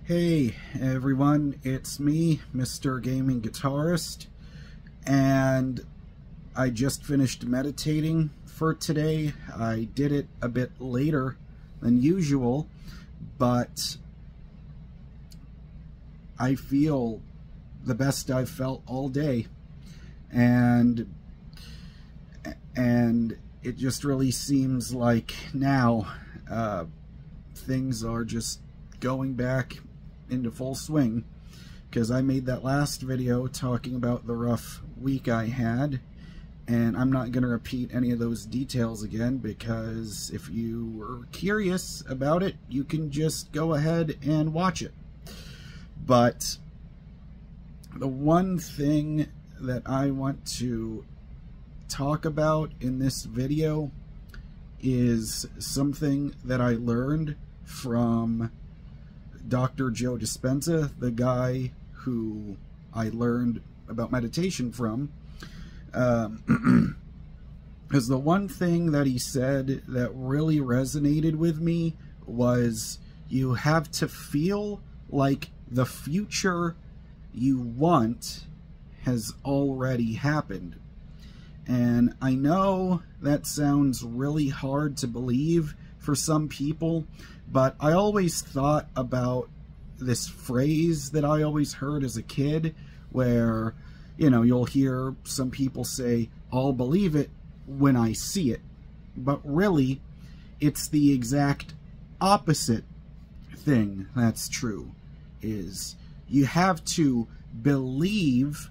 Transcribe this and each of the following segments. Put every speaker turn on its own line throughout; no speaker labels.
Hey everyone, it's me, Mr. Gaming Guitarist, and I just finished meditating for today. I did it a bit later than usual, but I feel the best I've felt all day, and it just really seems like now things are just going back into full swing, because I made that last video talking about the rough week I had, and I'm not going to repeat any of those details again, because if you were curious about it, you can just go ahead and watch it. But the one thing that I want to talk about in this video is something that I learned from Dr. Joe Dispenza, the guy who I learned about meditation from. Because the one thing that he said that really resonated with me was, you have to feel like the future you want has already happened. And I know that sounds really hard to believe for some people, but I always thought about this phrase that I always heard as a kid, where, you know, you'll hear some people say, "I'll believe it when I see it." But really, it's the exact opposite thing that's true. Is you have to believe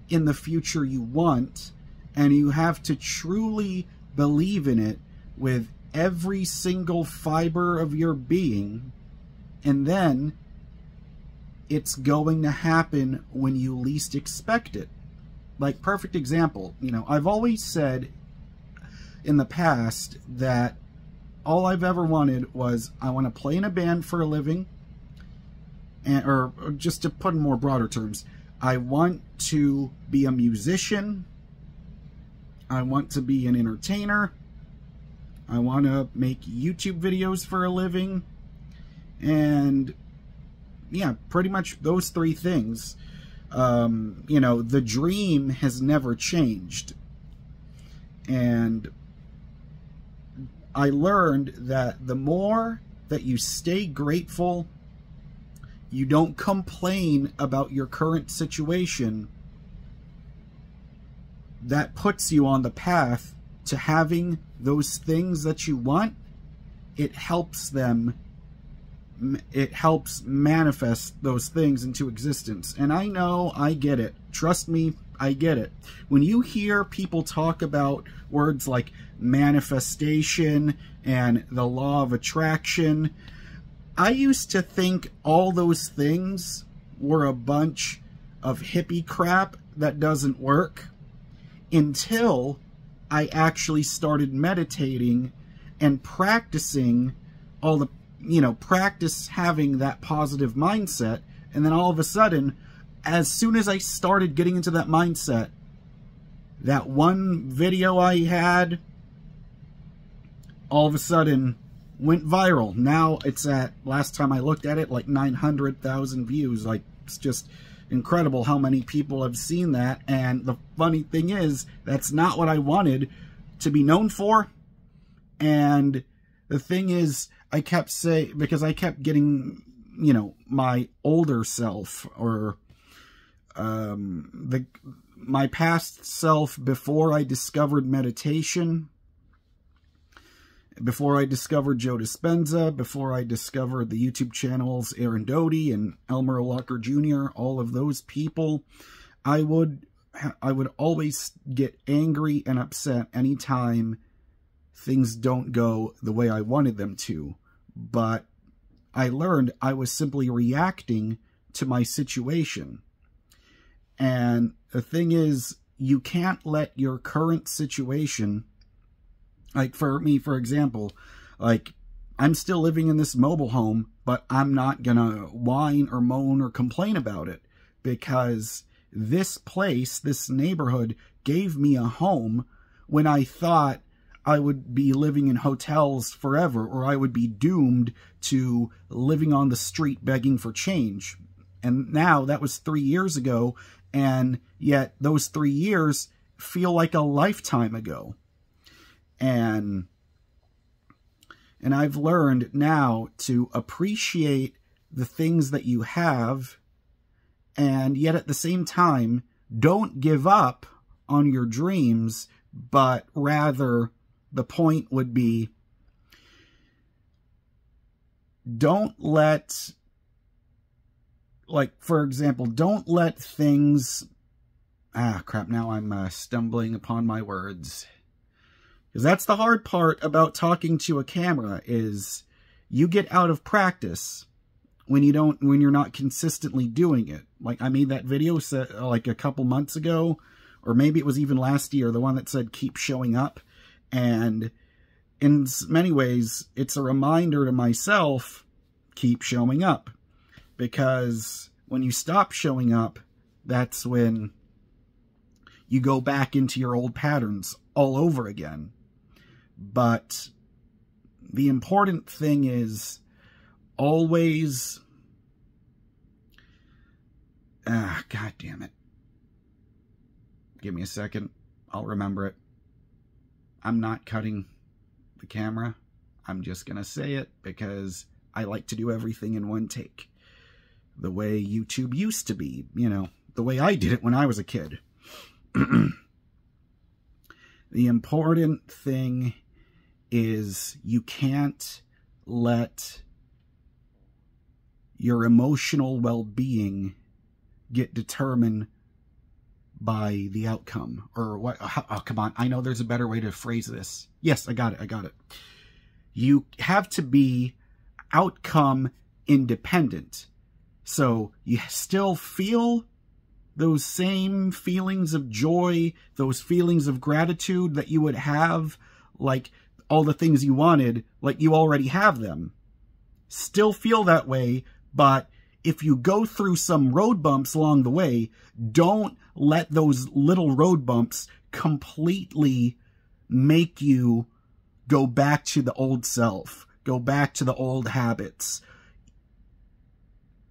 in the future you want, and you have to truly believe in it with every single fiber of your being, and then it's going to happen when you least expect it. Like, perfect example, you know, I've always said in the past that all I've ever wanted was, I want to play in a band for a living, and, or just to put in more broader terms, I want to be a musician, I want to be an entertainer, I want to make YouTube videos for a living, and yeah, pretty much those three things. You know, the dream has never changed. And I learned that the more that you stay grateful, you don't complain about your current situation, that puts you on the path to having those things that you want. It helps manifest those things into existence. And I know, I get it. Trust me, I get it. When you hear people talk about words like manifestation and the law of attraction, I used to think all those things were a bunch of hippie crap that doesn't work, until I actually started meditating and practicing all the, you know, practice having that positive mindset. And then all of a sudden, as soon as I started getting into that mindset, that one video I had all of a sudden went viral. Now it's at, last time I looked at it, like 900,000 views. Like, it's just incredible how many people have seen that. And the funny thing is, that's not what I wanted to be known for. And the thing is, I kept saying, because I kept getting, you know, my older self, or my past self before I discovered meditation, before I discovered Joe Dispenza, before I discovered the YouTube channels Aaron Doty and Elmer Locker Jr., all of those people, I would always get angry and upset anytime things don't go the way I wanted them to. But I learned I was simply reacting to my situation. And the thing is, you can't let your current situation, like for me, for example, like, I'm still living in this mobile home, but I'm not gonna whine or moan or complain about it, because this place, this neighborhood, gave me a home when I thought I would be living in hotels forever, or I would be doomed to living on the street begging for change. And now, that was 3 years ago, and yet those 3 years feel like a lifetime ago. And I've learned now to appreciate the things that you have, and yet at the same time, don't give up on your dreams, but rather the point would be, don't let, like, for example, don't let things, crap, now I'm stumbling upon my words. Because that's the hard part about talking to a camera, is you get out of practice when you're not consistently doing it. Like, I made that video like a couple months ago, or maybe it was even last year, the one that said keep showing up. And in many ways, it's a reminder to myself, keep showing up. Because when you stop showing up, that's when you go back into your old patterns all over again. But the important thing is always, God damn it. Give me a second. I'll remember it. I'm not cutting the camera. I'm just going to say it because I like to do everything in one take. The way YouTube used to be, you know, the way I did it when I was a kid. The important thing is you can't let your emotional well-being get determined by the outcome. Or what? Oh, come on. I know there's a better way to phrase this. Yes, I got it. You have to be outcome independent. So you still feel those same feelings of joy, those feelings of gratitude that you would have, like all the things you wanted, like you already have them. Still feel that way, but if you go through some road bumps along the way, don't let those little road bumps completely make you go back to the old self, go back to the old habits,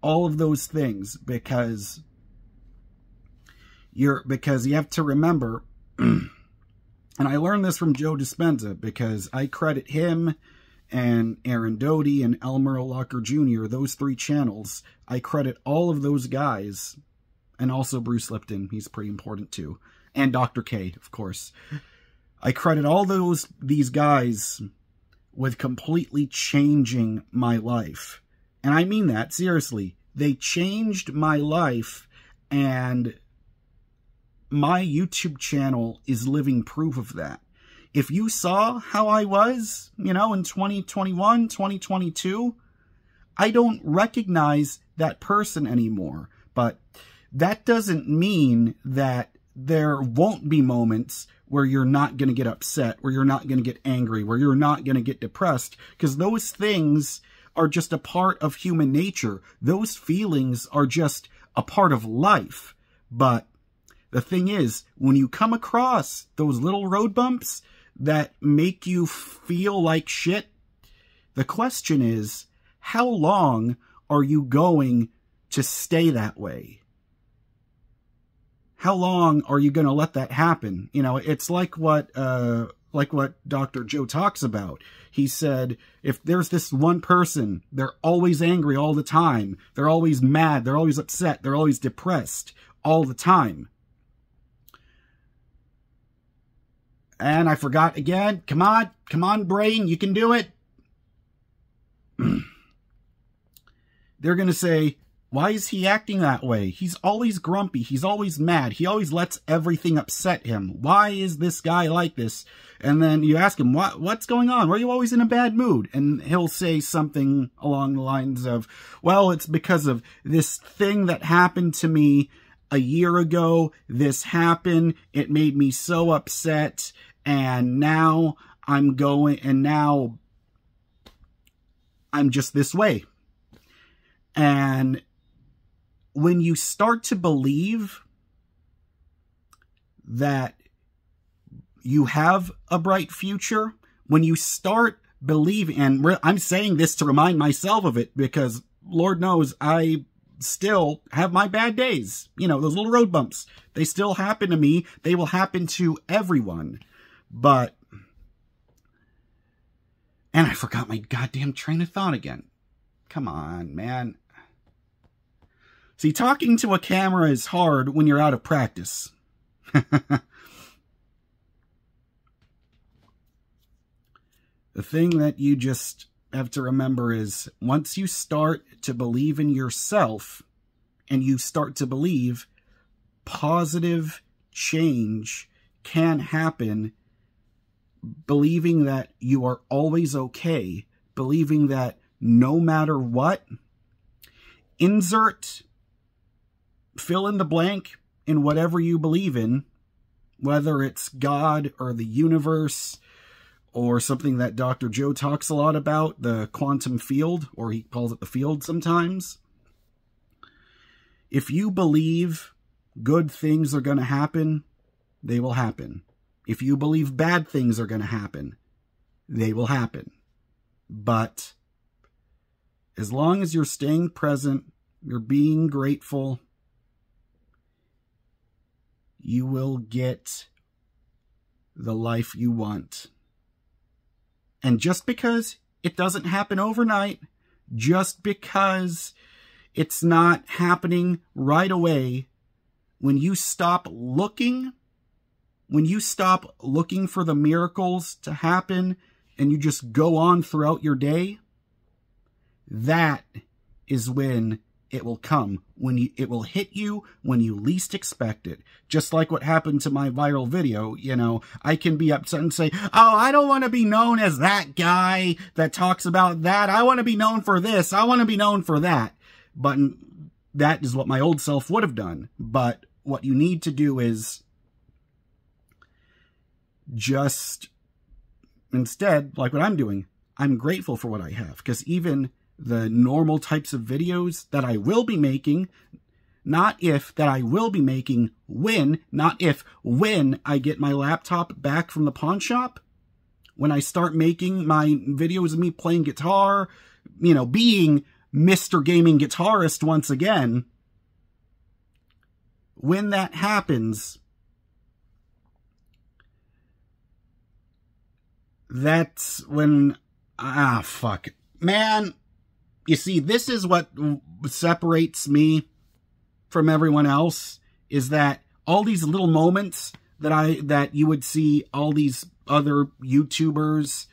all of those things, because you have to remember, and I learned this from Joe Dispenza, because I credit him and Aaron Doty and Elmer Locker Jr., those 3 channels, I credit all of those guys, and also Bruce Lipton, he's pretty important too, and Dr. K, of course. I credit all these guys with completely changing my life. And I mean that, seriously. They changed my life, and my YouTube channel is living proof of that. If you saw how I was, you know, in 2021, 2022, I don't recognize that person anymore. But that doesn't mean that there won't be moments where you're not going to get upset, where you're not going to get angry, where you're not going to get depressed, because those things are just a part of human nature. Those feelings are just a part of life. But the thing is, when you come across those little road bumps that make you feel like shit, the question is, how long are you going to stay that way? How long are you going to let that happen? You know, it's like what Dr. Joe talks about. He said, if there's this one person, they're always angry all the time. They're always mad. They're always upset. They're always depressed all the time. And I forgot again. Come on, brain. You can do it. They're going to say, why is he acting that way? He's always grumpy. He's always mad. He always lets everything upset him. Why is this guy like this? And then you ask him, what's going on? Why are you always in a bad mood? And he'll say something along the lines of, well, it's because of this thing that happened to me a year ago. This happened. It made me so upset. And now I'm just this way. And when you start to believe that you have a bright future when you start believing, and I'm saying this to remind myself of it because Lord knows I still have my bad days. You know, those little road bumps, they still happen to me. They will happen to everyone. But, and I forgot my goddamn train of thought again. Come on, man. See, talking to a camera is hard when you're out of practice. The thing that you just have to remember is once you start to believe in yourself and you start to believe positive change can happen, believing that you are always okay, believing that no matter what, insert fill in the blank in whatever you believe in, whether it's God or the universe or something that Dr. Joe talks a lot about, the quantum field, or he calls it the field sometimes. If you believe good things are going to happen, they will happen. If you believe bad things are going to happen, they will happen. But as long as you're staying present, you're being grateful, you will get the life you want. And just because it doesn't happen overnight, just because it's not happening right away, when you stop looking for the miracles to happen and you just go on throughout your day, that is when it will come, it will hit you when you least expect it. Just like what happened to my viral video, you know, I can be upset and say, oh, I don't want to be known as that guy that talks about that. I want to be known for this. I want to be known for that. But that is what my old self would have done. But what you need to do is just, instead, like what I'm doing, I'm grateful for what I have. Because even the normal types of videos that I will be making, not if, that I will be making when, not if, when I get my laptop back from the pawn shop, when I start making my videos of me playing guitar, you know, being Mr. Gaming Guitarist once again, when that happens, that's when, fuck. Man, you see, this is what separates me from everyone else, is that all these little moments that you would see all these other YouTubers,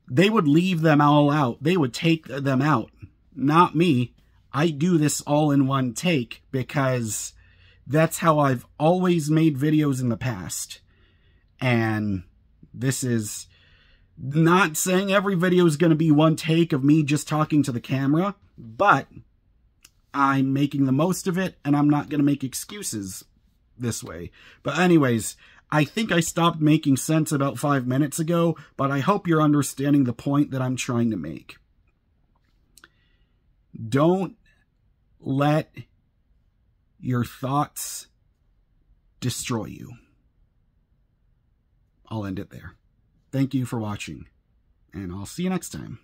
they would leave them all out. They would take them out. Not me. I do this all in one take because that's how I've always made videos in the past. And this is not saying every video is going to be one take of me just talking to the camera, but I'm making the most of it, and I'm not going to make excuses this way. But anyways, I think I stopped making sense about 5 minutes ago, but I hope you're understanding the point that I'm trying to make. Don't let your thoughts destroy you. I'll end it there. Thank you for watching, and I'll see you next time.